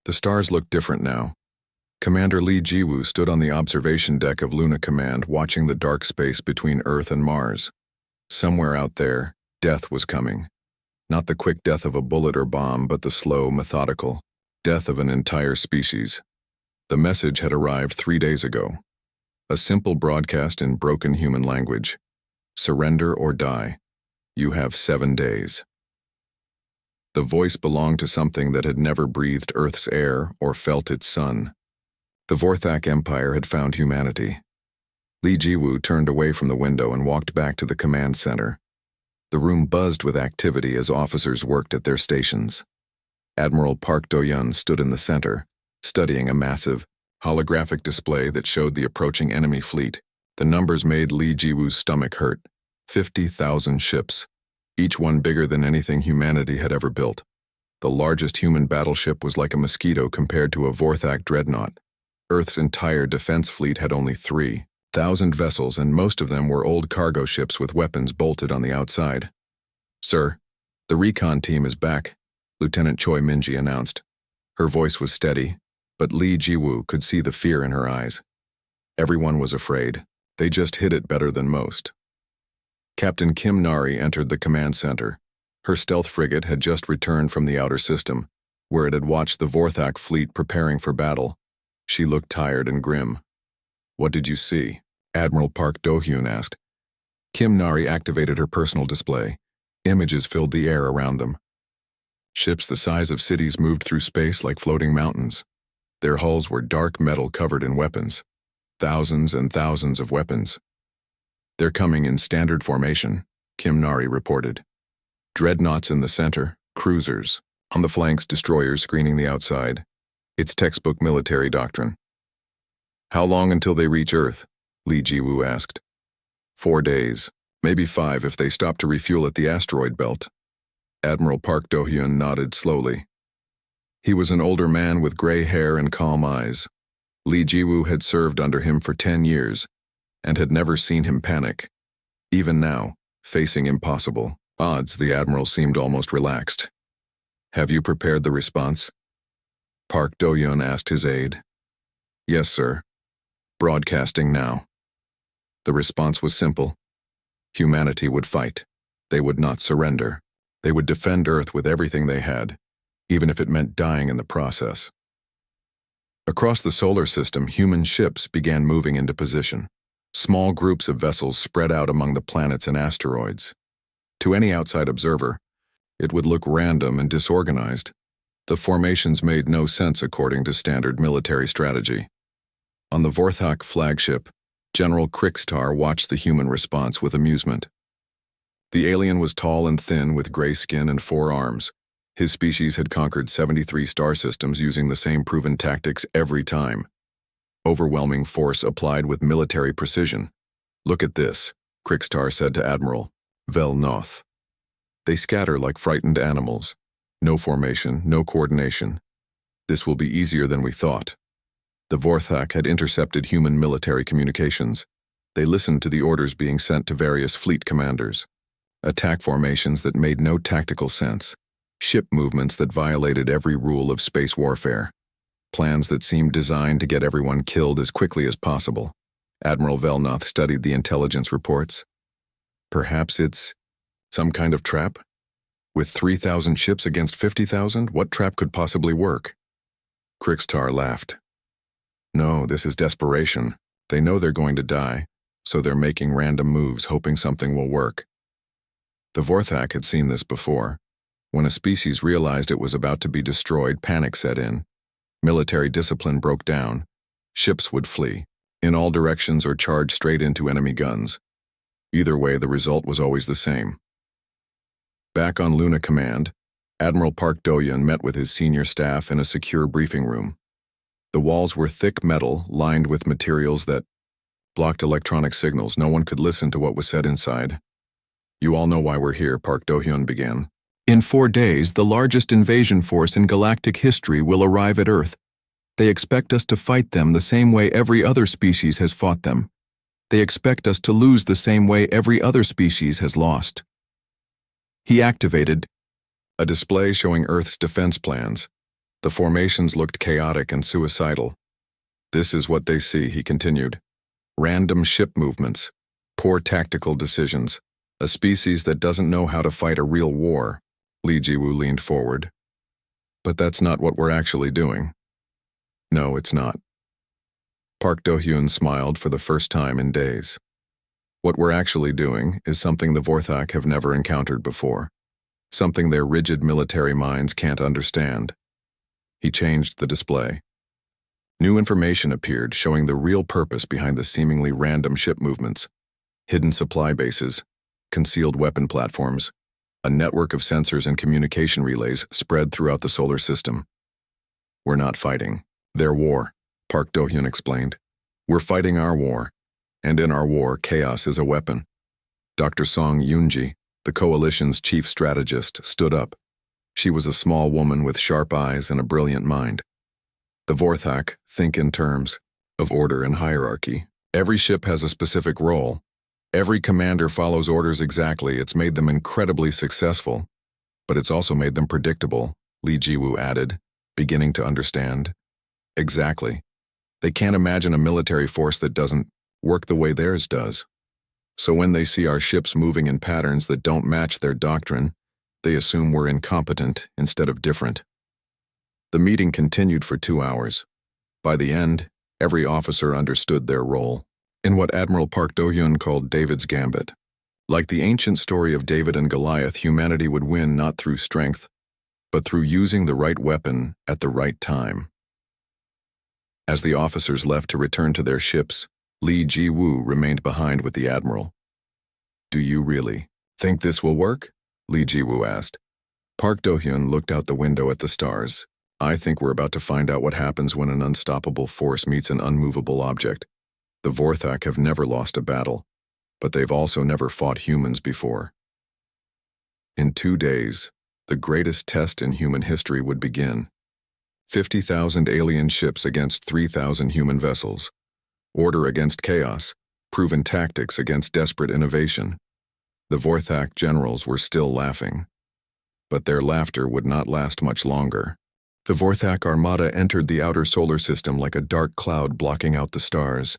The stars looked different now. Commander Lee Jiwoo stood on the observation deck of Luna Command watching the dark space between Earth and Mars. Somewhere out there, death was coming. Not the quick death of a bullet or bomb, but the slow, methodical death of an entire species. The message had arrived 3 days ago. A simple broadcast in broken human language. Surrender or die. You have 7 days. The voice belonged to something that had never breathed Earth's air or felt its sun. The Vorthak Empire had found humanity. Lee Jiwoo turned away from the window and walked back to the command center. The room buzzed with activity as officers worked at their stations. Admiral Park Do-yeon stood in the center, studying a massive, holographic display that showed the approaching enemy fleet. The numbers made Lee Jiwoo's stomach hurt. 50,000 ships, each one bigger than anything humanity had ever built. The largest human battleship was like a mosquito compared to a Vorthak dreadnought. Earth's entire defense fleet had only 3,000 vessels, and most of them were old cargo ships with weapons bolted on the outside. "Sir, the recon team is back," Lieutenant Choi Min-ji announced. Her voice was steady, but Lee Jiwoo could see the fear in her eyes. Everyone was afraid. They just hid it better than most. Captain Kim Nari entered the command center. Her stealth frigate had just returned from the outer system, where it had watched the Vorthak fleet preparing for battle. She looked tired and grim. "What did you see?" Admiral Park Do-hyun asked. Kim Nari activated her personal display. Images filled the air around them. Ships the size of cities moved through space like floating mountains. Their hulls were dark metal covered in weapons. Thousands and thousands of weapons. "They're coming in standard formation," Kim Nari reported. Dreadnoughts in the center, cruisers. On the flanks, destroyers screening the outside. It's textbook military doctrine. "How long until they reach Earth?" Lee Jiwoo asked. 4 days, maybe 5 if they stop to refuel at the asteroid belt. Admiral Park Do-hyun nodded slowly. He was an older man with gray hair and calm eyes. Lee Jiwoo had served under him for 10 years and had never seen him panic. Even now, facing impossible odds, the Admiral seemed almost relaxed. "Have you prepared the response?" Park Do-yeon asked his aide. "Yes, sir. Broadcasting now." The response was simple. Humanity would fight. They would not surrender. They would defend Earth with everything they had, even if it meant dying in the process. Across the solar system, human ships began moving into position. Small groups of vessels spread out among the planets and asteroids. To any outside observer, it would look random and disorganized. The formations made no sense according to standard military strategy. On the Vorthak flagship, General Krikstar watched the human response with amusement. The alien was tall and thin with gray skin and 4 arms. His species had conquered 73 star systems using the same proven tactics every time. Overwhelming force applied with military precision. "Look at this," Krikstar said to Admiral Vel Noth. "They scatter like frightened animals. No formation, no coordination. This will be easier than we thought." The Vorthak had intercepted human military communications. They listened to the orders being sent to various fleet commanders. Attack formations that made no tactical sense. Ship movements that violated every rule of space warfare. Plans that seemed designed to get everyone killed as quickly as possible. Admiral Velnoth studied the intelligence reports. "Perhaps it's some kind of trap? With 3,000 ships against 50,000, what trap could possibly work?" Krikstar laughed. "No, this is desperation. They know they're going to die, so they're making random moves hoping something will work." The Vorthak had seen this before. When a species realized it was about to be destroyed, panic set in. Military discipline broke down. Ships would flee, in all directions or charge straight into enemy guns. Either way, the result was always the same. Back on Luna Command, Admiral Park Do-yeon met with his senior staff in a secure briefing room. The walls were thick metal, lined with materials that blocked electronic signals. No one could listen to what was said inside. "You all know why we're here," Park Do-hyun began. "In 4 days, the largest invasion force in galactic history will arrive at Earth. They expect us to fight them the same way every other species has fought them. They expect us to lose the same way every other species has lost." He activated a display showing Earth's defense plans. The formations looked chaotic and suicidal. "This is what they see," he continued. "Random ship movements, poor tactical decisions, a species that doesn't know how to fight a real war." Li Jiwu leaned forward. "But that's not what we're actually doing." "No, it's not." Park Do-hyun smiled for the first time in days. "What we're actually doing is something the Vorthak have never encountered before, something their rigid military minds can't understand." He changed the display. New information appeared showing the real purpose behind the seemingly random ship movements: hidden supply bases, concealed weapon platforms, a network of sensors and communication relays spread throughout the solar system. "We're not fighting their war," Park Do-hyun explained. "We're fighting our war, and in our war, chaos is a weapon." Dr. Song Yoonji, the coalition's chief strategist, stood up. She was a small woman with sharp eyes and a brilliant mind. "The Vorthak think in terms of order and hierarchy. Every ship has a specific role. Every commander follows orders exactly. It's made them incredibly successful, but it's also made them predictable," Li Jiwu added, beginning to understand. "Exactly. They can't imagine a military force that doesn't work the way theirs does. So when they see our ships moving in patterns that don't match their doctrine, they assume we're incompetent instead of different." The meeting continued for 2 hours. By the end, every officer understood their role, in what Admiral Park Do-hyun called David's Gambit. Like the ancient story of David and Goliath, humanity would win not through strength, but through using the right weapon at the right time. As the officers left to return to their ships, Li Jiwu remained behind with the Admiral. "Do you really think this will work?" Li Jiwu asked. Park Do-hyun looked out the window at the stars. "I think we're about to find out what happens when an unstoppable force meets an unmovable object. The Vorthak have never lost a battle, but they've also never fought humans before." In 2 days, the greatest test in human history would begin. 50,000 alien ships against 3,000 human vessels. Order against chaos, proven tactics against desperate innovation. The Vorthak generals were still laughing. But their laughter would not last much longer. The Vorthak armada entered the outer solar system like a dark cloud blocking out the stars.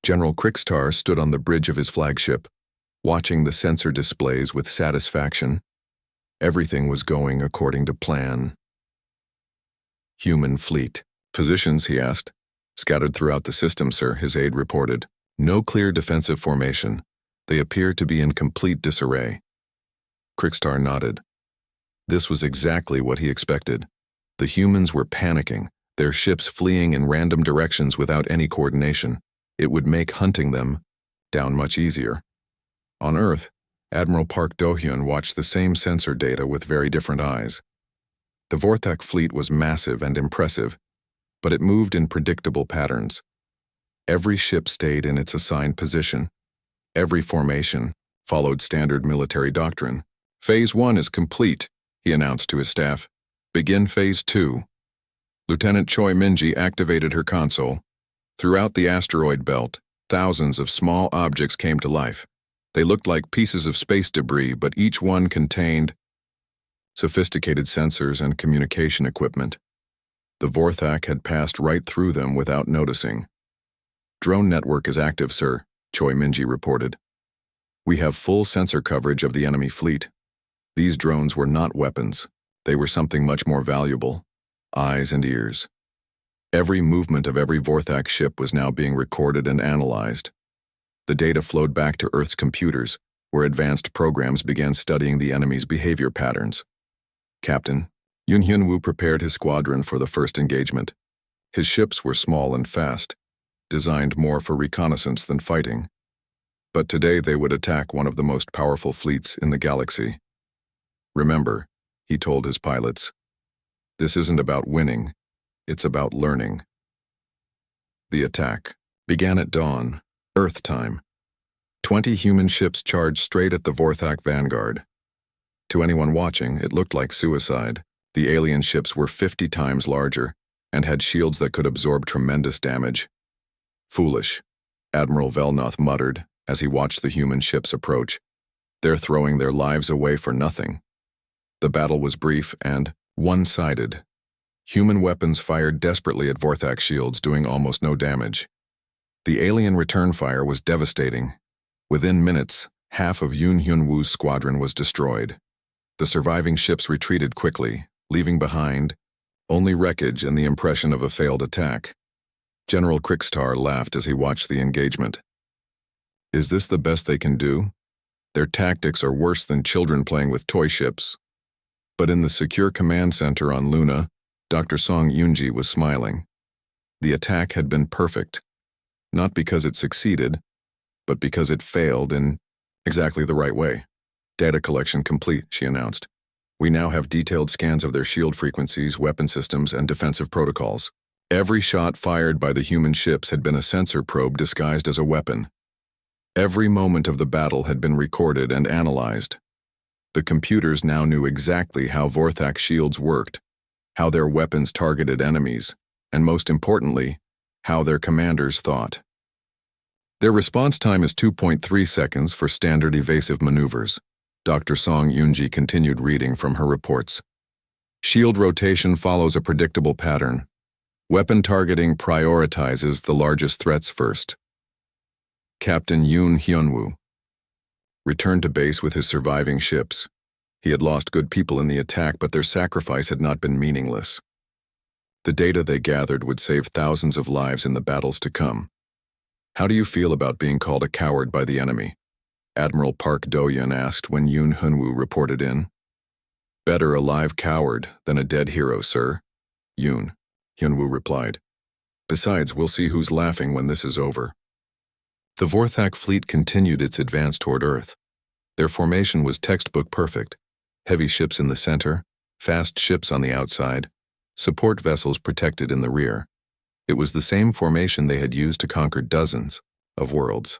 General Krikstar stood on the bridge of his flagship, watching the sensor displays with satisfaction. Everything was going according to plan. "Human fleet. Positions?" he asked. "Scattered throughout the system, sir," his aide reported. "No clear defensive formation. They appear to be in complete disarray." Krikstar nodded. This was exactly what he expected. The humans were panicking, their ships fleeing in random directions without any coordination. It would make hunting them down much easier. On Earth, Admiral Park Do-hyun watched the same sensor data with very different eyes. The Vorthak fleet was massive and impressive, but it moved in predictable patterns. Every ship stayed in its assigned position. Every formation followed standard military doctrine. "Phase 1 is complete," he announced to his staff. "Begin Phase 2. Lieutenant Choi Minji activated her console. Throughout the asteroid belt, thousands of small objects came to life. They looked like pieces of space debris, but each one contained sophisticated sensors and communication equipment. The Vorthak had passed right through them without noticing. "Drone network is active, sir," Choi Minji reported. "We have full sensor coverage of the enemy fleet. These drones were not weapons. They were something much more valuable: eyes and ears." Every movement of every Vorthak ship was now being recorded and analyzed. The data flowed back to Earth's computers, where advanced programs began studying the enemy's behavior patterns. Captain Yoon Hyun-woo prepared his squadron for the first engagement. His ships were small and fast, designed more for reconnaissance than fighting. But today they would attack one of the most powerful fleets in the galaxy. "Remember," he told his pilots, "this isn't about winning, it's about learning." The attack began at dawn, Earth time. 20 human ships charged straight at the Vorthak vanguard. To anyone watching, it looked like suicide. The alien ships were 50 times larger and had shields that could absorb tremendous damage. "Foolish," Admiral Velnoth muttered as he watched the human ships approach. "They're throwing their lives away for nothing." The battle was brief and one-sided. Human weapons fired desperately at Vorthak shields, doing almost no damage. The alien return fire was devastating. Within minutes, half of Yoon Hyun-woo's squadron was destroyed. The surviving ships retreated quickly, leaving behind only wreckage and the impression of a failed attack. General Krikstar laughed as he watched the engagement. Is this the best they can do? Their tactics are worse than children playing with toy ships. But in the secure command center on Luna, Dr. Song Yoonji was smiling. The attack had been perfect, not because it succeeded, but because it failed in exactly the right way. Data collection complete, she announced. We now have detailed scans of their shield frequencies, weapon systems, and defensive protocols. Every shot fired by the human ships had been a sensor probe disguised as a weapon. Every moment of the battle had been recorded and analyzed. The computers now knew exactly how Vorthak shields worked, how their weapons targeted enemies, and most importantly, how their commanders thought. Their response time is 2.3 seconds for standard evasive maneuvers. Dr. Song Yoonji continued reading from her reports. Shield rotation follows a predictable pattern. Weapon targeting prioritizes the largest threats first. Captain Yoon Hyun-woo returned to base with his surviving ships. He had lost good people in the attack, but their sacrifice had not been meaningless. The data they gathered would save thousands of lives in the battles to come. How do you feel about being called a coward by the enemy? Admiral Park Do-yeon asked when Yoon Hyun-woo reported in. Better a live coward than a dead hero, sir, Yoon Hyun-woo replied. Besides, we'll see who's laughing when this is over. The Vorthak fleet continued its advance toward Earth. Their formation was textbook perfect. Heavy ships in the center, fast ships on the outside, support vessels protected in the rear. It was the same formation they had used to conquer dozens of worlds.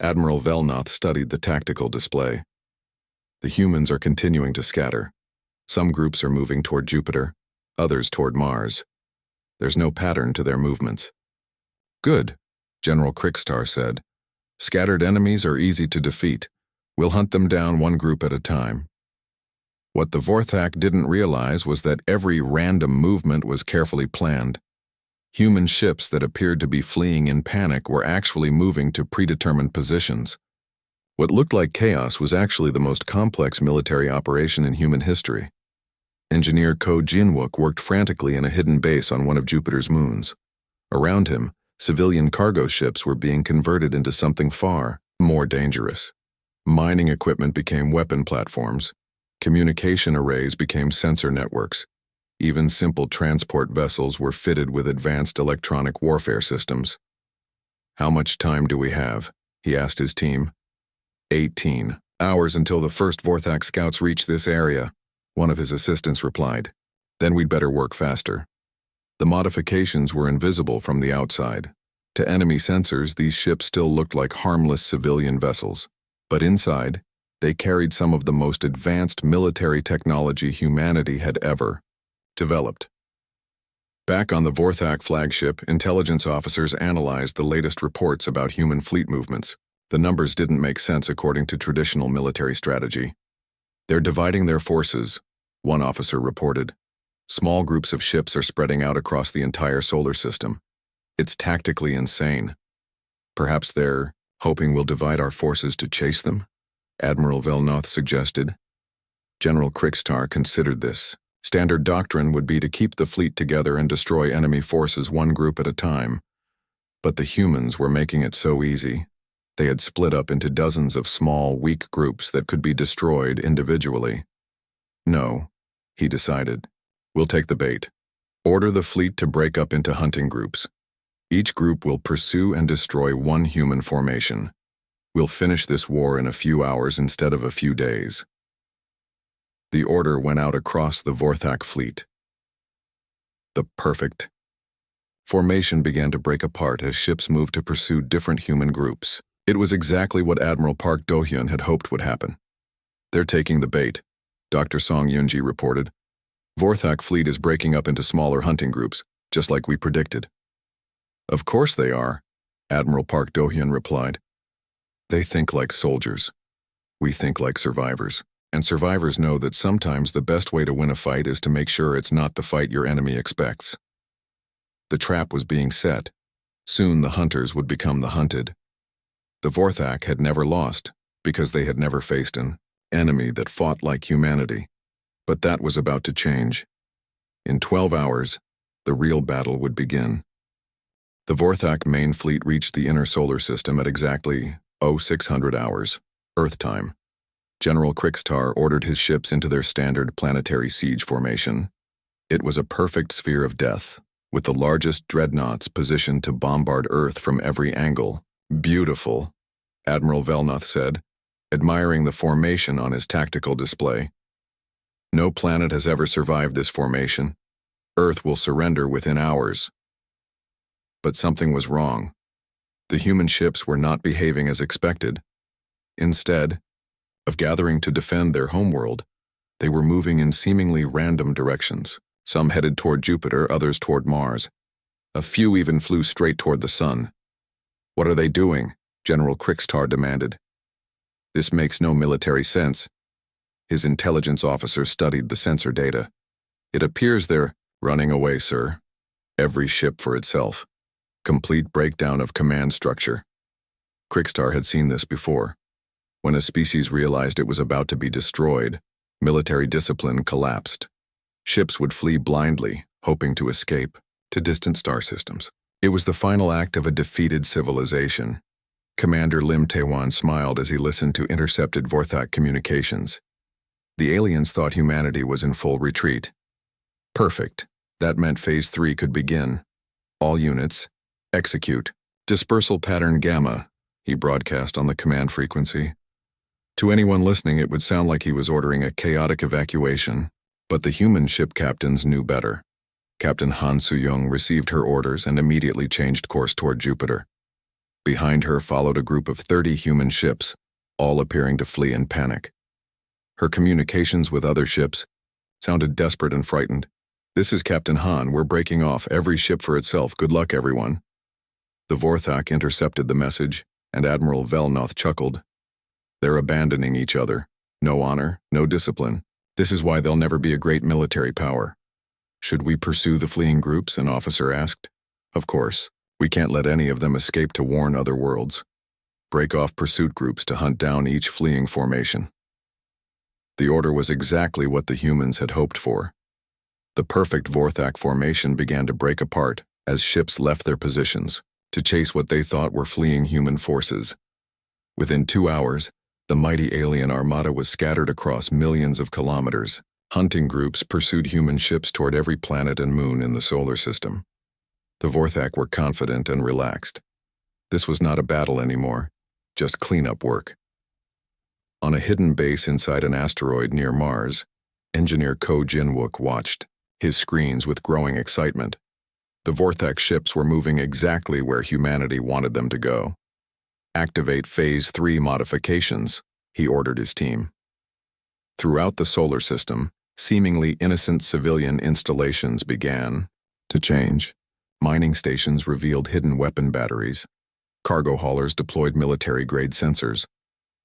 Admiral Velnoth studied the tactical display. The humans are continuing to scatter. Some groups are moving toward Jupiter, others toward Mars. There's no pattern to their movements. Good, General Krikstar said. Scattered enemies are easy to defeat. We'll hunt them down one group at a time. What the Vorthak didn't realize was that every random movement was carefully planned. Human ships that appeared to be fleeing in panic were actually moving to predetermined positions. What looked like chaos was actually the most complex military operation in human history. Engineer Ko Jin-wook worked frantically in a hidden base on one of Jupiter's moons. Around him, civilian cargo ships were being converted into something far more dangerous. Mining equipment became weapon platforms. Communication arrays became sensor networks. Even simple transport vessels were fitted with advanced electronic warfare systems. How much time do we have? He asked his team. 18 hours until the first Vorthak scouts reach this area, one of his assistants replied. Then we'd better work faster. The modifications were invisible from the outside. To enemy sensors, these ships still looked like harmless civilian vessels. But inside, they carried some of the most advanced military technology humanity had ever developed. Back on the Vorthak flagship, intelligence officers analyzed the latest reports about human fleet movements. The numbers didn't make sense according to traditional military strategy. They're dividing their forces, one officer reported. Small groups of ships are spreading out across the entire solar system. It's tactically insane. Perhaps they're hoping we'll divide our forces to chase them? Admiral Velnoth suggested. General Krikstar considered this. Standard doctrine would be to keep the fleet together and destroy enemy forces one group at a time. But the humans were making it so easy. They had split up into dozens of small, weak groups that could be destroyed individually. No, he decided. We'll take the bait. Order the fleet to break up into hunting groups. Each group will pursue and destroy one human formation. We'll finish this war in a few hours instead of a few days. The order went out across the Vorthak fleet. The perfect formation began to break apart as ships moved to pursue different human groups. It was exactly what Admiral Park Do-hyun had hoped would happen. They're taking the bait, Dr. Song Yoonji reported. Vorthak fleet is breaking up into smaller hunting groups, just like we predicted. Of course they are, Admiral Park Do-hyun replied. They think like soldiers. We think like survivors. And survivors know that sometimes the best way to win a fight is to make sure it's not the fight your enemy expects. The trap was being set. Soon the hunters would become the hunted. The Vorthak had never lost, because they had never faced an enemy that fought like humanity. But that was about to change. In 12 hours, the real battle would begin. The Vorthak main fleet reached the inner solar system at exactly 0600 hours, Earth time. General Krikstar ordered his ships into their standard planetary siege formation. It was a perfect sphere of death, with the largest dreadnoughts positioned to bombard Earth from every angle. Beautiful, Admiral Velnoth said, admiring the formation on his tactical display. No planet has ever survived this formation. Earth will surrender within hours. But something was wrong. The human ships were not behaving as expected. Instead of gathering to defend their homeworld, they were moving in seemingly random directions. Some headed toward Jupiter, others toward Mars. A few even flew straight toward the sun. "What are they doing?" General Krikstar demanded. "This makes no military sense." His intelligence officer studied the sensor data. "It appears they're running away, sir. Every ship for itself. Complete breakdown of command structure." Krikstar had seen this before. When a species realized it was about to be destroyed, military discipline collapsed. Ships would flee blindly, hoping to escape to distant star systems. It was the final act of a defeated civilization. Commander Lim Taewan smiled as he listened to intercepted Vorthak communications. The aliens thought humanity was in full retreat. Perfect. That meant Phase 3 could begin. "All units, execute. Dispersal pattern Gamma," he broadcast on the command frequency. To anyone listening, it would sound like he was ordering a chaotic evacuation, but the human ship captains knew better. Captain Han Soo-young received her orders and immediately changed course toward Jupiter. Behind her followed a group of 30 human ships, all appearing to flee in panic. Her communications with other ships sounded desperate and frightened. "This is Captain Han. We're breaking off. Every ship for itself. Good luck, everyone." The Vorthak intercepted the message, and Admiral Velnoth chuckled. "They're abandoning each other. No honor, no discipline. This is why they'll never be a great military power." "Should we pursue the fleeing groups?" an officer asked. "Of course. We can't let any of them escape to warn other worlds. Break off pursuit groups to hunt down each fleeing formation." The order was exactly what the humans had hoped for. The perfect Vorthak formation began to break apart as ships left their positions to chase what they thought were fleeing human forces. Within 2 hours, the mighty alien armada was scattered across millions of kilometers. Hunting groups pursued human ships toward every planet and moon in the solar system. The Vorthak were confident and relaxed. This was not a battle anymore, just cleanup work. On a hidden base inside an asteroid near Mars, engineer Ko Jin-wook watched his screens with growing excitement. The Vorthak ships were moving exactly where humanity wanted them to go. "Activate Phase 3 modifications," he ordered his team. Throughout the solar system, seemingly innocent civilian installations began to change. Mining stations revealed hidden weapon batteries. Cargo haulers deployed military-grade sensors.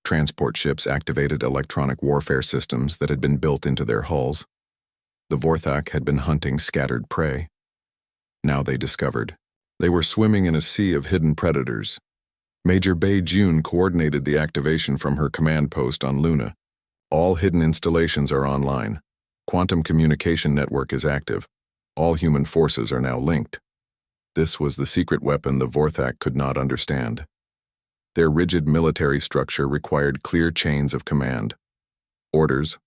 Transport ships activated electronic warfare systems that had been built into their hulls. The Vorthak had been hunting scattered prey. Now they discovered they were swimming in a sea of hidden predators. Major Bae Jun coordinated the activation from her command post on Luna. "All hidden installations are online. Quantum communication network is active. All human forces are now linked." This was the secret weapon the Vorthak could not understand. Their rigid military structure required clear chains of command. Orders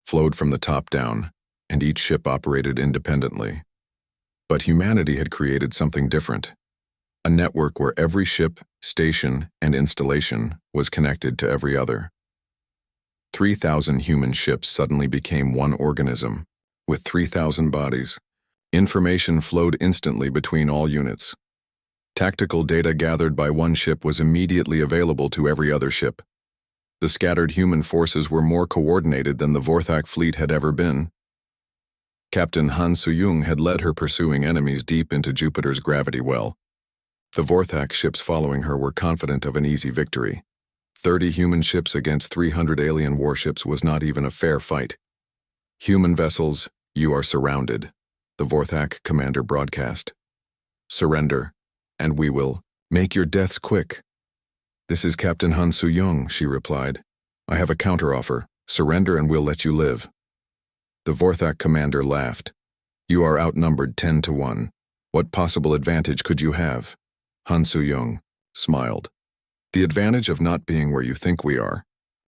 flowed from the top down, and each ship operated independently. But humanity had created something different. A network where every ship, station, and installation was connected to every other. 3,000 human ships suddenly became one organism, with 3,000 bodies. Information flowed instantly between all units. Tactical data gathered by one ship was immediately available to every other ship. The scattered human forces were more coordinated than the Vorthak fleet had ever been. Captain Han Soo-young had led her pursuing enemies deep into Jupiter's gravity well. The Vorthak ships following her were confident of an easy victory. 30 human ships against 300 alien warships was not even a fair fight. Human vessels, you are surrounded, the Vorthak commander broadcast. Surrender, and we will make your deaths quick. This is Captain Han Soo-young, she replied. I have a counteroffer. Surrender and we'll let you live. The Vorthak commander laughed. You are outnumbered 10 to 1. What possible advantage could you have? Han Soo-young smiled. The advantage of not being where you think we are.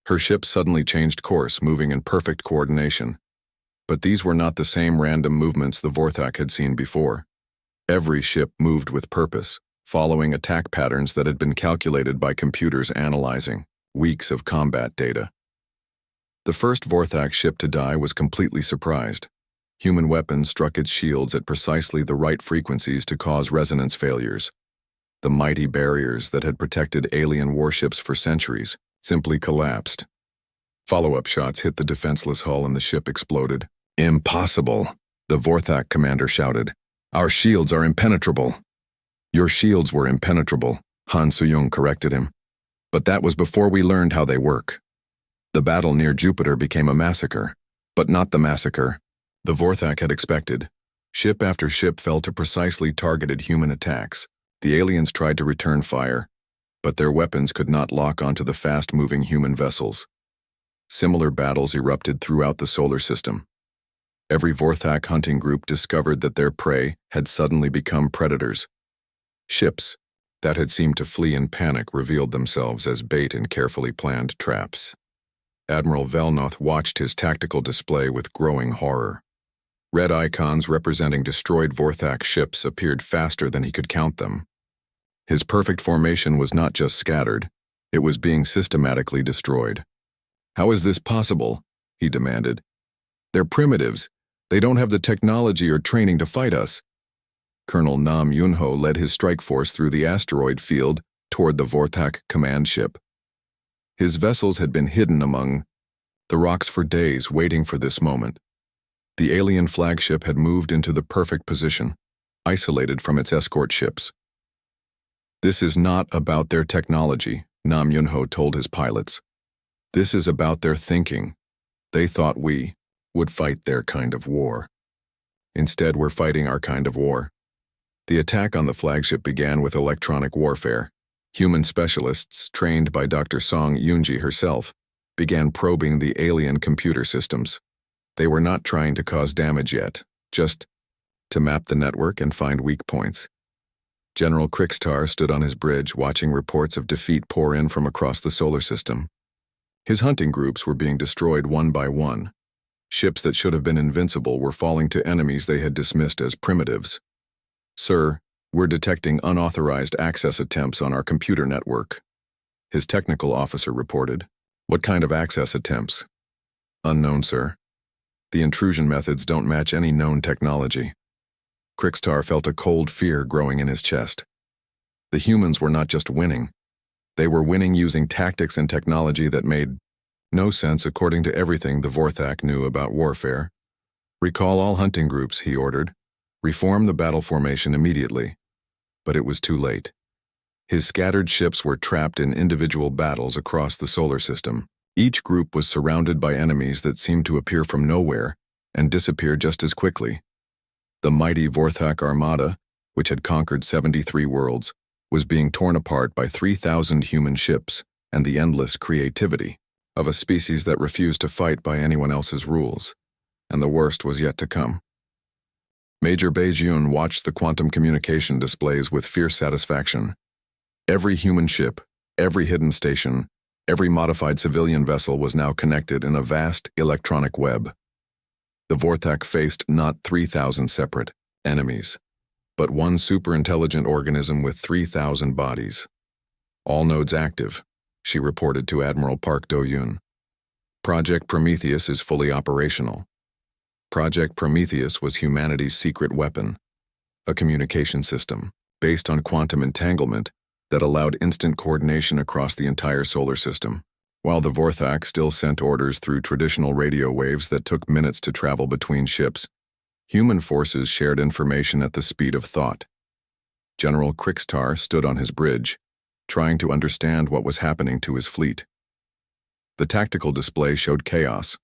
Her ship suddenly changed course, moving in perfect coordination. But these were not the same random movements the Vorthak had seen before. Every ship moved with purpose, following attack patterns that had been calculated by computers analyzing weeks of combat data. The first Vorthak ship to die was completely surprised. Human weapons struck its shields at precisely the right frequencies to cause resonance failures. The mighty barriers that had protected alien warships for centuries simply collapsed. Follow-up shots hit the defenseless hull and the ship exploded. Impossible, the Vorthak commander shouted. Our shields are impenetrable. Your shields were impenetrable, Han Soo-young corrected him. But that was before we learned how they work. The battle near Jupiter became a massacre, but not the massacre the Vorthak had expected. Ship after ship fell to precisely targeted human attacks. The aliens tried to return fire, but their weapons could not lock onto the fast-moving human vessels. Similar battles erupted throughout the solar system. Every Vorthak hunting group discovered that their prey had suddenly become predators. Ships that had seemed to flee in panic revealed themselves as bait in carefully planned traps. Admiral Velnoth watched his tactical display with growing horror. Red icons representing destroyed Vorthak ships appeared faster than he could count them. His perfect formation was not just scattered, it was being systematically destroyed. How is this possible? He demanded. They're primitives. They don't have the technology or training to fight us. Colonel Nam Yunho led his strike force through the asteroid field toward the Vorthak command ship. His vessels had been hidden among the rocks for days, waiting for this moment. The alien flagship had moved into the perfect position, isolated from its escort ships. This is not about their technology, Nam Yunho told his pilots. This is about their thinking. They thought we would fight their kind of war. Instead, we're fighting our kind of war. The attack on the flagship began with electronic warfare. Human specialists, trained by Dr. Song Yoonji herself, began probing the alien computer systems. They were not trying to cause damage yet, just to map the network and find weak points. General Krikstar stood on his bridge watching reports of defeat pour in from across the solar system. His hunting groups were being destroyed one by one. Ships that should have been invincible were falling to enemies they had dismissed as primitives. Sir, we're detecting unauthorized access attempts on our computer network, his technical officer reported. What kind of access attempts? Unknown, sir. The intrusion methods don't match any known technology. Krikstar felt a cold fear growing in his chest. The humans were not just winning. They were winning using tactics and technology that made no sense according to everything the Vorthak knew about warfare. Recall all hunting groups, he ordered. Reform the battle formation immediately. But it was too late. His scattered ships were trapped in individual battles across the solar system. Each group was surrounded by enemies that seemed to appear from nowhere and disappear just as quickly. The mighty Vorthak Armada, which had conquered 73 worlds, was being torn apart by 3,000 human ships and the endless creativity of a species that refused to fight by anyone else's rules. And the worst was yet to come. Major Beijun watched the quantum communication displays with fierce satisfaction. Every human ship, every hidden station, every modified civilian vessel was now connected in a vast electronic web. The Vorthak faced not 3,000 separate enemies, but one superintelligent organism with 3,000 bodies. All nodes active, she reported to Admiral Park Do-yoon. Project Prometheus is fully operational. Project Prometheus was humanity's secret weapon, a communication system based on quantum entanglement that allowed instant coordination across the entire solar system. While the Vorthak still sent orders through traditional radio waves that took minutes to travel between ships, human forces shared information at the speed of thought. General Krikstar stood on his bridge, trying to understand what was happening to his fleet. The tactical display showed chaos.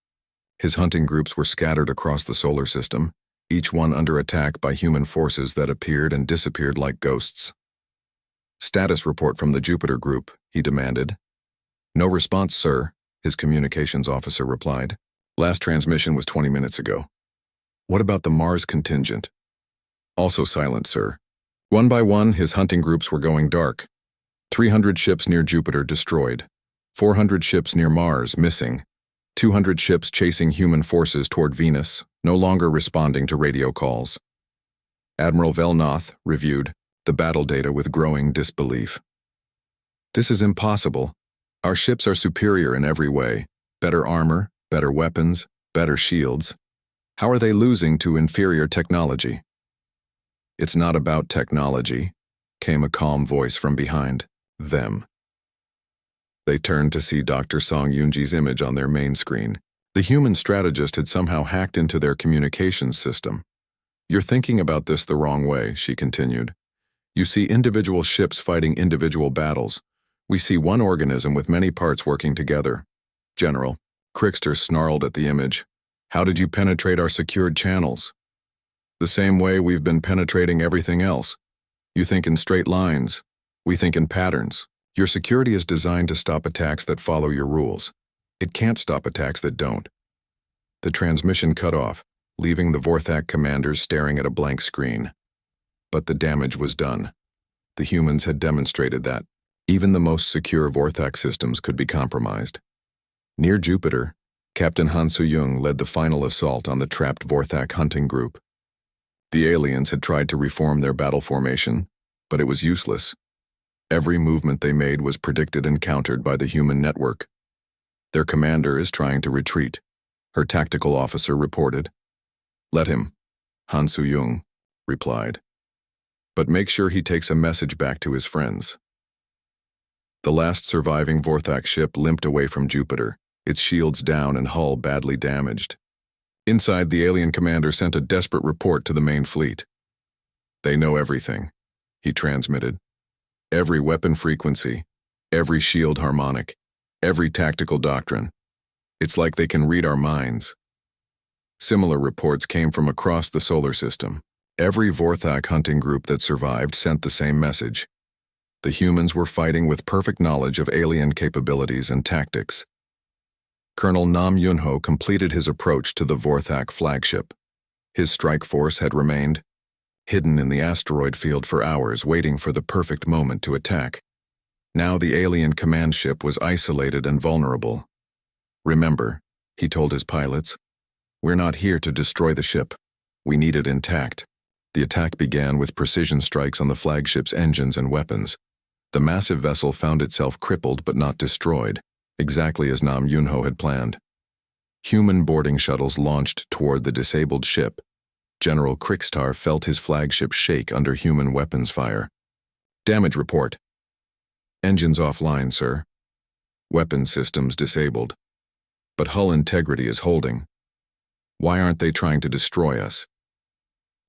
His hunting groups were scattered across the solar system, each one under attack by human forces that appeared and disappeared like ghosts. "Status report from the Jupiter group," he demanded. "No response, sir," his communications officer replied. "Last transmission was 20 minutes ago." "What about the Mars contingent?" "Also silent, sir." One by one, his hunting groups were going dark. 300 ships near Jupiter destroyed. 400 ships near Mars missing. 200 ships chasing human forces toward Venus, no longer responding to radio calls. Admiral Velnoth reviewed the battle data with growing disbelief. "This is impossible. Our ships are superior in every way. Better armor, better weapons, better shields. How are they losing to inferior technology?" "It's not about technology," came a calm voice from behind them. They turned to see Dr. Song Yoonji's image on their main screen. The human strategist had somehow hacked into their communications system. "You're thinking about this the wrong way," she continued. "You see individual ships fighting individual battles. We see one organism with many parts working together." "General," Crickster snarled at the image, "how did you penetrate our secured channels?" "The same way we've been penetrating everything else. You think in straight lines. We think in patterns. Your security is designed to stop attacks that follow your rules. It can't stop attacks that don't." The transmission cut off, leaving the Vorthak commanders staring at a blank screen. But the damage was done. The humans had demonstrated that even the most secure Vorthak systems could be compromised. Near Jupiter, Captain Han Soo-young led the final assault on the trapped Vorthak hunting group. The aliens had tried to reform their battle formation, but it was useless. Every movement they made was predicted and countered by the human network. "Their commander is trying to retreat," her tactical officer reported. "Let him," Han Soo-young replied. "But make sure he takes a message back to his friends." The last surviving Vorthak ship limped away from Jupiter, its shields down and hull badly damaged. Inside, the alien commander sent a desperate report to the main fleet. "They know everything," he transmitted. "Every weapon frequency, every shield harmonic, every tactical doctrine. It's like they can read our minds." Similar reports came from across the solar system. Every Vorthak hunting group that survived sent the same message. The humans were fighting with perfect knowledge of alien capabilities and tactics. Colonel Nam Yunho completed his approach to the Vorthak flagship. His strike force had remained hidden in the asteroid field for hours, waiting for the perfect moment to attack. Now the alien command ship was isolated and vulnerable. "Remember," he told his pilots, "we're not here to destroy the ship. We need it intact." The attack began with precision strikes on the flagship's engines and weapons. The massive vessel found itself crippled but not destroyed, exactly as Nam Yunho had planned. Human boarding shuttles launched toward the disabled ship. General Krickstar felt his flagship shake under human weapons fire. "Damage report." "Engines offline, sir. Weapon systems disabled. But hull integrity is holding. Why aren't they trying to destroy us?"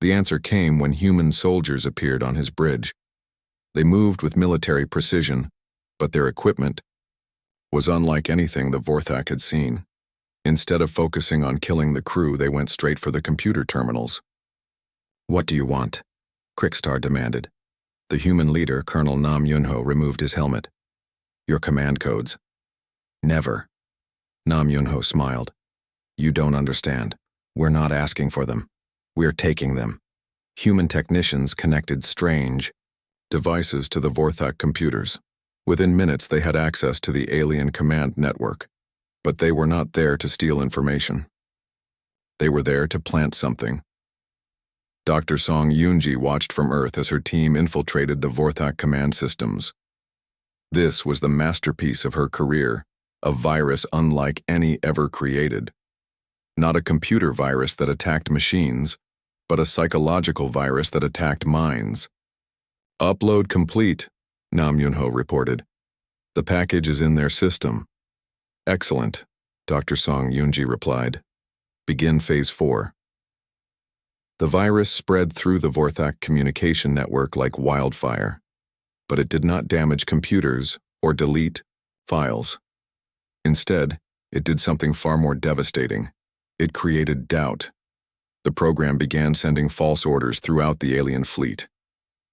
The answer came when human soldiers appeared on his bridge. They moved with military precision, but their equipment was unlike anything the Vorthak had seen. Instead of focusing on killing the crew, they went straight for the computer terminals. "What do you want?" Krickstar demanded. The human leader, Colonel Nam Yunho, removed his helmet. "Your command codes." "Never." Nam Yunho smiled. "You don't understand. We're not asking for them. We're taking them." Human technicians connected strange devices to the Vorthak computers. Within minutes, they had access to the alien command network. But they were not there to steal information. They were there to plant something. Dr. Song Yoonji watched from Earth as her team infiltrated the Vorthak command systems. This was the masterpiece of her career, a virus unlike any ever created. Not a computer virus that attacked machines, but a psychological virus that attacked minds. "Upload complete," Nam Yunho reported. "The package is in their system." "Excellent," Dr. Song Yoonji replied. "Begin Phase 4. The virus spread through the Vorthak communication network like wildfire. but it did not damage computers or delete files. Instead, it did something far more devastating. It created doubt. The program began sending false orders throughout the alien fleet.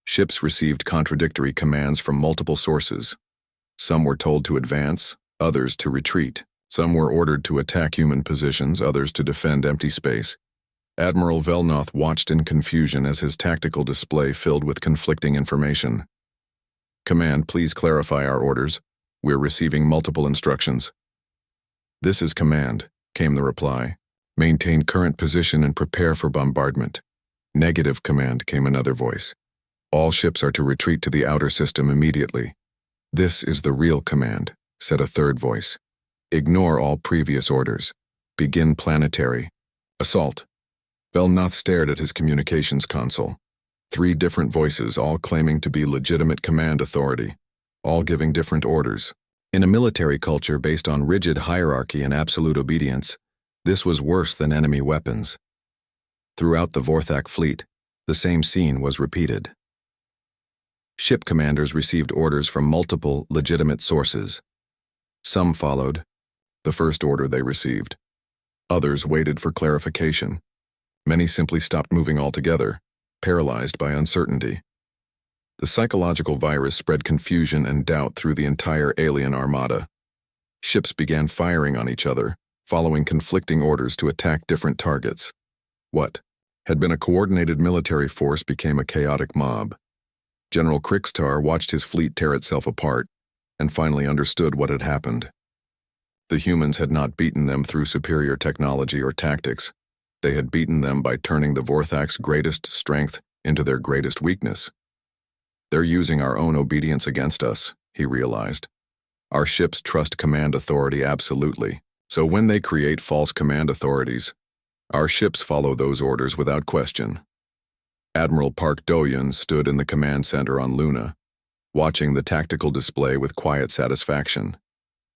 Ships received contradictory commands from multiple sources. Some were told to advance, others to retreat. Some were ordered to attack human positions, others to defend empty space. Admiral Velnoth watched in confusion as his tactical display filled with conflicting information. "Command, please clarify our orders. We're receiving multiple instructions." "This is Command," came the reply. "Maintain current position and prepare for bombardment." "Negative, Command," came another voice. "All ships are to retreat to the outer system immediately." "This is the real command," said a third voice. "Ignore all previous orders. Begin planetary assault." Velnoth stared at his communications console. 3 different voices, all claiming to be legitimate command authority, all giving different orders. In a military culture based on rigid hierarchy and absolute obedience, this was worse than enemy weapons. Throughout the Vorthak fleet, the same scene was repeated. Ship commanders received orders from multiple legitimate sources. Some followed the first order they received. Others waited for clarification. Many simply stopped moving altogether, paralyzed by uncertainty. The psychological virus spread confusion and doubt through the entire alien armada. Ships began firing on each other, following conflicting orders to attack different targets. What had been a coordinated military force became a chaotic mob. General Krikstar watched his fleet tear itself apart, and finally understood what had happened. The humans had not beaten them through superior technology or tactics. They had beaten them by turning the Vorthak's greatest strength into their greatest weakness. "They're using our own obedience against us," he realized. "Our ships trust command authority absolutely, so when they create false command authorities, our ships follow those orders without question." Admiral Park Do-yun stood in the command center on Luna, watching the tactical display with quiet satisfaction.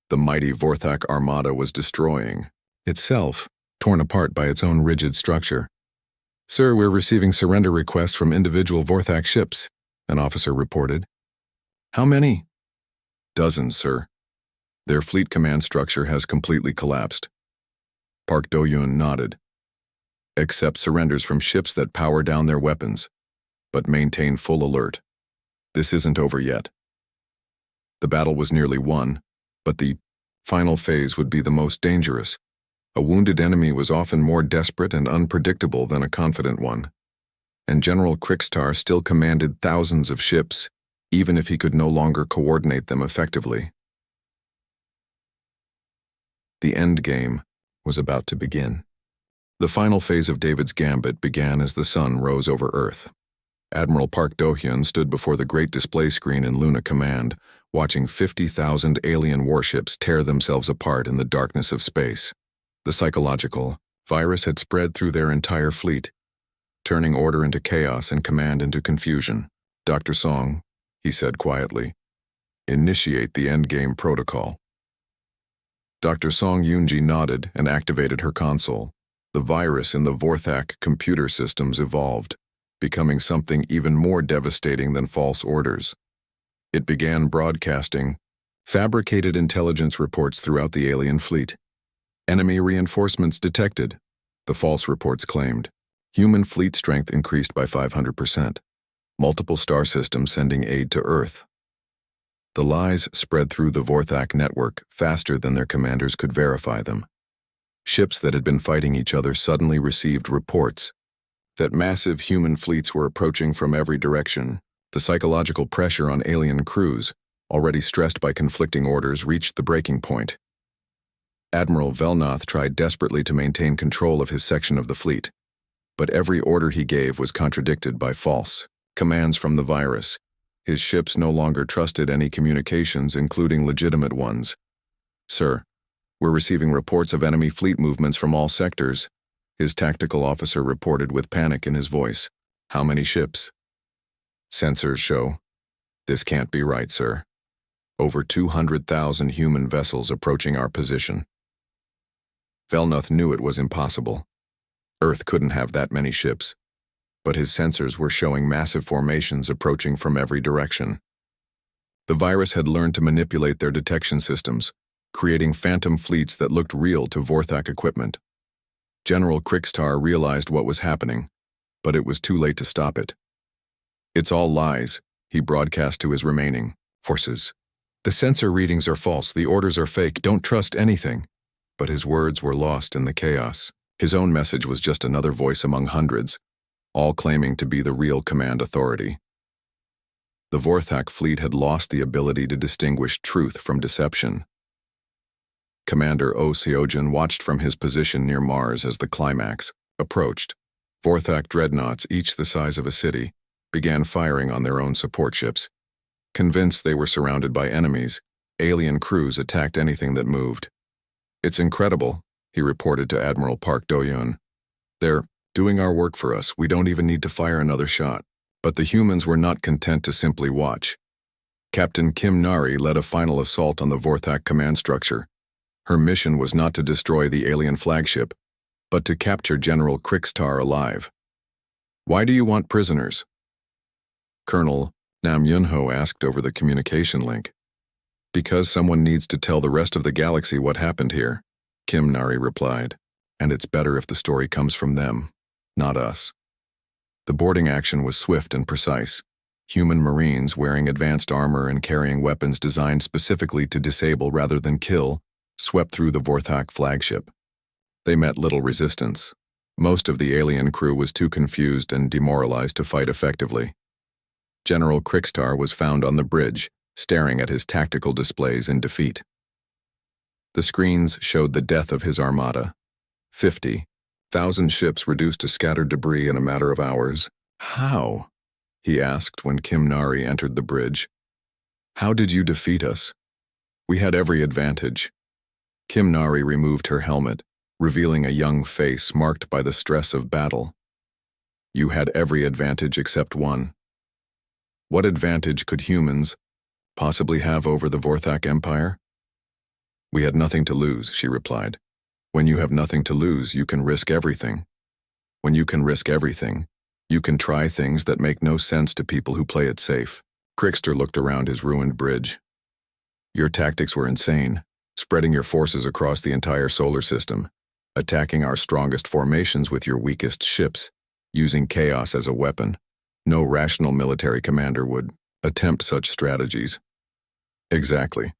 The mighty Vorthak armada was destroying itself, torn apart by its own rigid structure. "Sir, we're receiving surrender requests from individual Vorthak ships," an officer reported. "How many?" "Dozens, sir. Their fleet command structure has completely collapsed." Park Do-yun nodded. "Accept surrenders from ships that power down their weapons, but maintain full alert. This isn't over yet." The battle was nearly won, but the final phase would be the most dangerous. A wounded enemy was often more desperate and unpredictable than a confident one, and General Krikstar still commanded thousands of ships, even if he could no longer coordinate them effectively. The end game was about to begin. The final phase of David's gambit began as the sun rose over Earth. Admiral Park Do-hyun stood before the great display screen in Luna Command, watching 50,000 alien warships tear themselves apart in the darkness of space. The psychological virus had spread through their entire fleet, turning order into chaos and command into confusion. "Dr. Song," he said quietly, "initiate the endgame protocol." Dr. Song Yoonji nodded and activated her console. The virus in the Vorthak computer systems evolved, becoming something even more devastating than false orders. It began broadcasting fabricated intelligence reports throughout the alien fleet. "Enemy reinforcements detected," the false reports claimed. "Human fleet strength increased by 500%. Multiple star systems sending aid to Earth." The lies spread through the Vorthak network faster than their commanders could verify them. Ships that had been fighting each other suddenly received reports that massive human fleets were approaching from every direction. The psychological pressure on alien crews, already stressed by conflicting orders, reached the breaking point. Admiral Velnoth tried desperately to maintain control of his section of the fleet, but every order he gave was contradicted by false commands from the virus. His ships no longer trusted any communications, including legitimate ones. "Sir, we're receiving reports of enemy fleet movements from all sectors," his tactical officer reported with panic in his voice. "How many ships?" "Sensors show. This can't be right, sir. Over 200,000 human vessels approaching our position." Velnoth knew it was impossible. Earth couldn't have that many ships, but his sensors were showing massive formations approaching from every direction. The virus had learned to manipulate their detection systems, creating phantom fleets that looked real to Vorthak equipment. General Krikstar realized what was happening, but it was too late to stop it. "It's all lies," he broadcast to his remaining forces. "The sensor readings are false, the orders are fake, don't trust anything." But his words were lost in the chaos. His own message was just another voice among hundreds, all claiming to be the real command authority. The Vorthak fleet had lost the ability to distinguish truth from deception. Commander Oseogen watched from his position near Mars as the climax approached. Vorthak dreadnoughts, each the size of a city, began firing on their own support ships. Convinced they were surrounded by enemies, alien crews attacked anything that moved. "It's incredible," he reported to Admiral Park Do-hyun. "They're doing our work for us, we don't even need to fire another shot." But the humans were not content to simply watch. Captain Kim Nari led a final assault on the Vorthak command structure. Her mission was not to destroy the alien flagship, but to capture General Krikstar alive. "Why do you want prisoners?" Colonel Nam Yunho asked over the communication link. "Because someone needs to tell the rest of the galaxy what happened here," Kim Nari replied. "And it's better if the story comes from them, not us." The boarding action was swift and precise. Human Marines wearing advanced armor and carrying weapons designed specifically to disable rather than kill swept through the Vorthak flagship. They met little resistance. Most of the alien crew was too confused and demoralized to fight effectively. General Krikstar was found on the bridge, staring at his tactical displays in defeat. The screens showed the death of his armada. 50,000 ships reduced to scattered debris in a matter of hours. "How?" he asked when Kim Nari entered the bridge. "How did you defeat us?" "We had every advantage." Kim Nari removed her helmet, revealing a young face marked by the stress of battle. "You had every advantage except one." "What advantage could humans possibly have over the Vorthak Empire?" "We had nothing to lose," she replied. "When you have nothing to lose, you can risk everything. When you can risk everything, you can try things that make no sense to people who play it safe." Krikstar looked around his ruined bridge. "Your tactics were insane, spreading your forces across the entire solar system, attacking our strongest formations with your weakest ships, using chaos as a weapon. No rational military commander would attempt such strategies." "Exactly.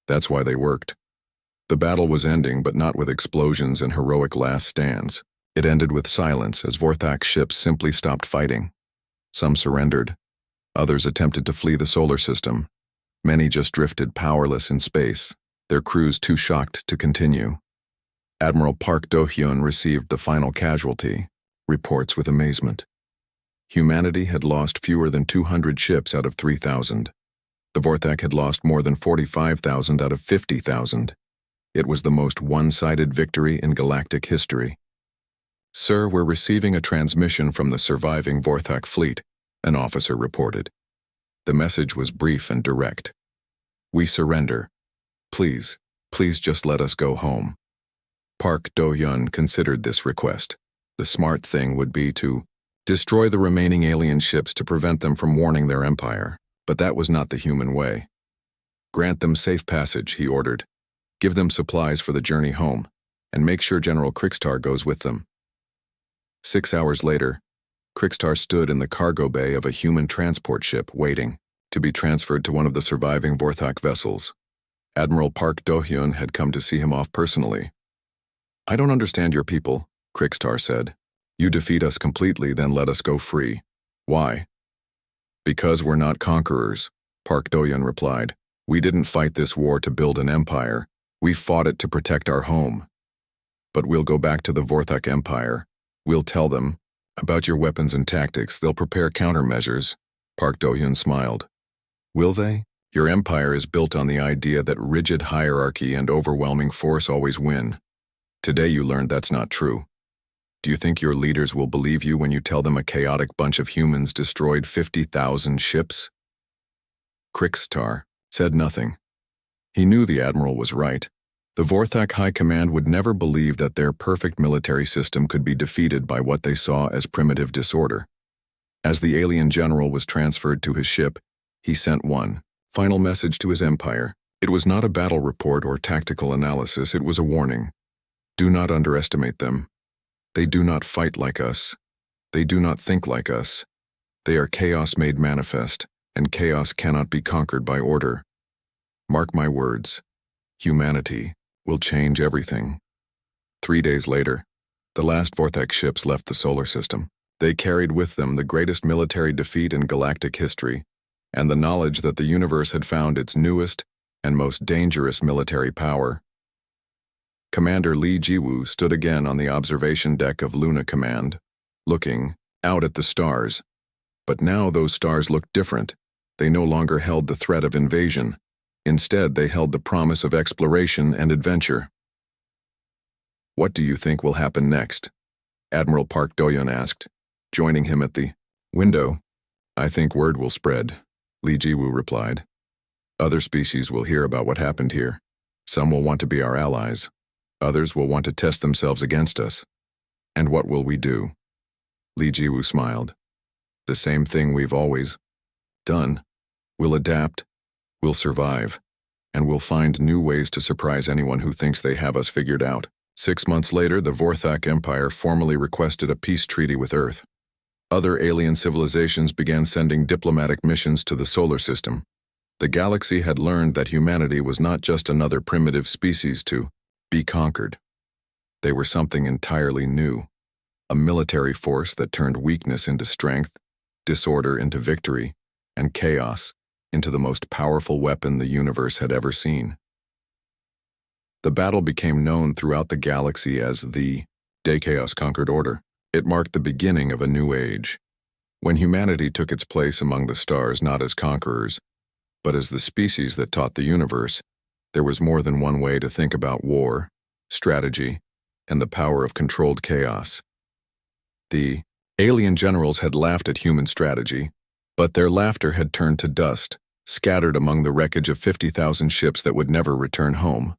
That's why they worked." The battle was ending, but not with explosions and heroic last stands. It ended with silence as Vorthak ships simply stopped fighting. Some surrendered. Others attempted to flee the solar system. Many just drifted powerless in space, their crews too shocked to continue. Admiral Park Do-hyun received the final casualty, reports with amazement. Humanity had lost fewer than 200 ships out of 3,000. The Vorthak had lost more than 45,000 out of 50,000. It was the most one-sided victory in galactic history. "Sir, we're receiving a transmission from the surviving Vorthak fleet," an officer reported. The message was brief and direct. "We surrender. Please just let us go home." Park Do-hyun considered this request. The smart thing would be to destroy the remaining alien ships to prevent them from warning their empire, but that was not the human way. "Grant them safe passage," he ordered. "Give them supplies for the journey home, and make sure General Krikstar goes with them." 6 hours later, Krikstar stood in the cargo bay of a human transport ship waiting to be transferred to one of the surviving Vorthak vessels. Admiral Park Do-hyun had come to see him off personally. "I don't understand your people," Krikstar said. "You defeat us completely, then let us go free. Why?" "Because we're not conquerors," Park Do-hyun replied. "We didn't fight this war to build an empire. We fought it to protect our home. But we'll go back to the Vorthak Empire. We'll tell them about your weapons and tactics. They'll prepare countermeasures." Park Do-hyun smiled. "Will they? Your empire is built on the idea that rigid hierarchy and overwhelming force always win. Today you learned that's not true. Do you think your leaders will believe you when you tell them a chaotic bunch of humans destroyed 50,000 ships?" Krikstar said nothing. He knew the admiral was right. The Vorthak High Command would never believe that their perfect military system could be defeated by what they saw as primitive disorder. As the alien general was transferred to his ship, he sent one final message to his empire. It was not a battle report or tactical analysis, it was a warning. Do not underestimate them. They do not fight like us. They do not think like us. They are chaos made manifest, and chaos cannot be conquered by order. Mark my words. Humanity will change everything. 3 days later, the last Vortex ships left the solar system. They carried with them the greatest military defeat in galactic history, and the knowledge that the universe had found its newest and most dangerous military power. Commander Lee Jiwoo stood again on the observation deck of Luna Command, looking out at the stars. But now those stars looked different. They no longer held the threat of invasion. Instead, they held the promise of exploration and adventure. What do you think will happen next? Admiral Park Doyeon asked, joining him at the window. I think word will spread, Lee Jiwoo replied. Other species will hear about what happened here. Some will want to be our allies. Others will want to test themselves against us. And what will we do? Lee Jiwoo smiled. The same thing we've always done. We'll adapt, we'll survive, and we'll find new ways to surprise anyone who thinks they have us figured out. 6 months later, the Vorthak Empire formally requested a peace treaty with Earth. Other alien civilizations began sending diplomatic missions to the solar system. The galaxy had learned that humanity was not just another primitive species to be conquered. They were something entirely new, a military force that turned weakness into strength, disorder into victory, and chaos into the most powerful weapon the universe had ever seen. The battle became known throughout the galaxy as the Day Chaos Conquered Order. It marked the beginning of a new age, when humanity took its place among the stars not as conquerors, but as the species that taught the universe there was more than one way to think about war, strategy, and the power of controlled chaos. The alien generals had laughed at human strategy, but their laughter had turned to dust, scattered among the wreckage of 50,000 ships that would never return home.